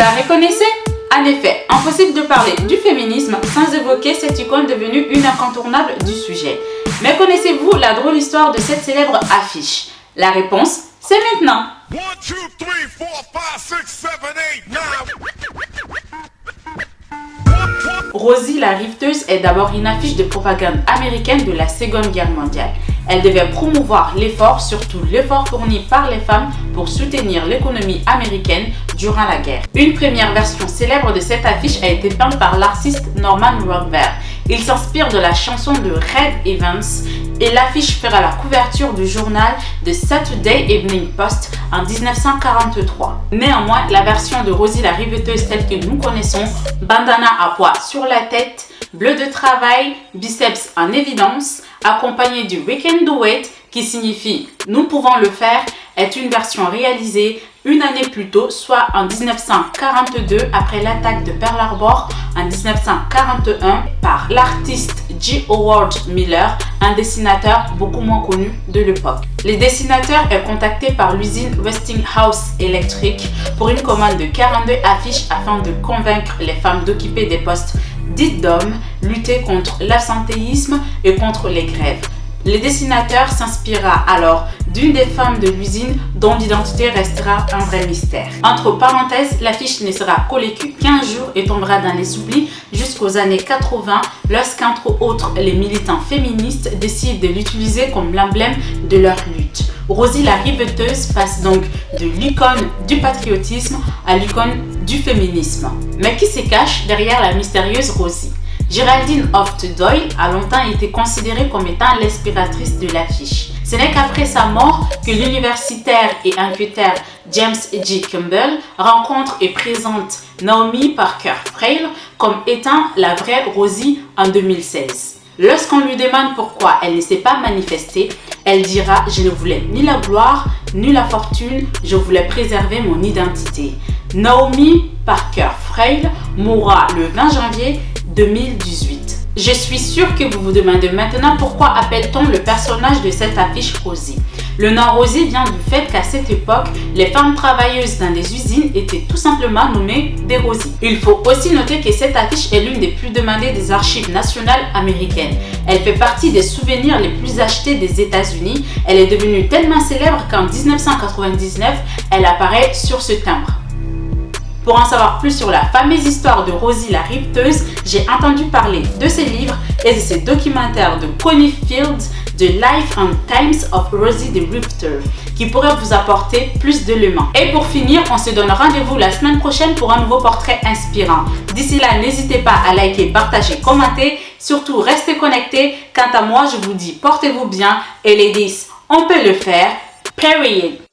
la reconnaissez? En effet, impossible de parler du féminisme sans évoquer cette icône devenue une incontournable du sujet. Mais connaissez-vous la drôle histoire de cette célèbre affiche? La réponse, c'est maintenant. 1, 2, 3, 4, 5, 6, 7, 8, 9. Rosie la riveteuse est d'abord une affiche de propagande américaine de la Seconde Guerre mondiale. Elle devait promouvoir l'effort, surtout l'effort fourni par les femmes pour soutenir l'économie américaine durant la guerre. Une première version célèbre de cette affiche a été peinte par l'artiste Norman Rockwell. Il s'inspire de la chanson de Red Evans et l'affiche fera la couverture du journal The Saturday Evening Post en 1943. Néanmoins, la version de Rosie la riveteuse telle que nous connaissons, bandana à pois sur la tête, bleu de travail, biceps en évidence, accompagné du We Can Do It qui signifie nous pouvons le faire, est une version réalisée une année plus tôt, soit en 1942 après l'attaque de Pearl Harbor en 1941 par l'artiste G. Howard Miller, un dessinateur beaucoup moins connu de l'époque. Le dessinateur est contacté par l'usine Westinghouse Electric pour une commande de 42 affiches afin de convaincre les femmes d'occuper des postes dits d'hommes, lutter contre l'absentéisme et contre les grèves. Le dessinateur s'inspirera alors d'une des femmes de l'usine dont l'identité restera un vrai mystère. Entre parenthèses, l'affiche ne sera collée que 15 jours et tombera dans les oublis jusqu'aux années 80 lorsqu'entre autres les militants féministes décident de l'utiliser comme l'emblème de leur lutte. Rosie la riveteuse passe donc de l'icône du patriotisme à l'icône du féminisme. Mais qui se cache derrière la mystérieuse Rosie? Geraldine Hoft Doyle a longtemps été considérée comme étant l'inspiratrice de l'affiche. Ce n'est qu'après sa mort que l'universitaire et enquêteur James G. Campbell rencontre et présente Naomi Parker Frail comme étant la vraie Rosie en 2016. Lorsqu'on lui demande pourquoi elle ne s'est pas manifestée, elle dira « Je ne voulais ni la gloire, ni la fortune, je voulais préserver mon identité ». Naomi Parker Frail mourra le 20 janvier 2018. Je suis sûre que vous vous demandez maintenant pourquoi appelle-t-on le personnage de cette affiche Rosie. Le nom Rosie vient du fait qu'à cette époque, les femmes travailleuses dans des usines étaient tout simplement nommées des Rosies. Il faut aussi noter que cette affiche est l'une des plus demandées des archives nationales américaines. Elle fait partie des souvenirs les plus achetés des États-Unis. Elle est devenue tellement célèbre qu'en 1999, elle apparaît sur ce timbre. Pour en savoir plus sur la fameuse histoire de Rosie la riveteuse, j'ai entendu parler de ses livres et de ses documentaires de Connie Fields, The Life and Times of Rosie the Rifter, qui pourraient vous apporter plus d'éléments. Et pour finir, on se donne rendez-vous la semaine prochaine pour un nouveau portrait inspirant. D'ici là, n'hésitez pas à liker, partager, commenter, surtout restez connectés. Quant à moi, je vous dis portez-vous bien et ladies, on peut le faire, period.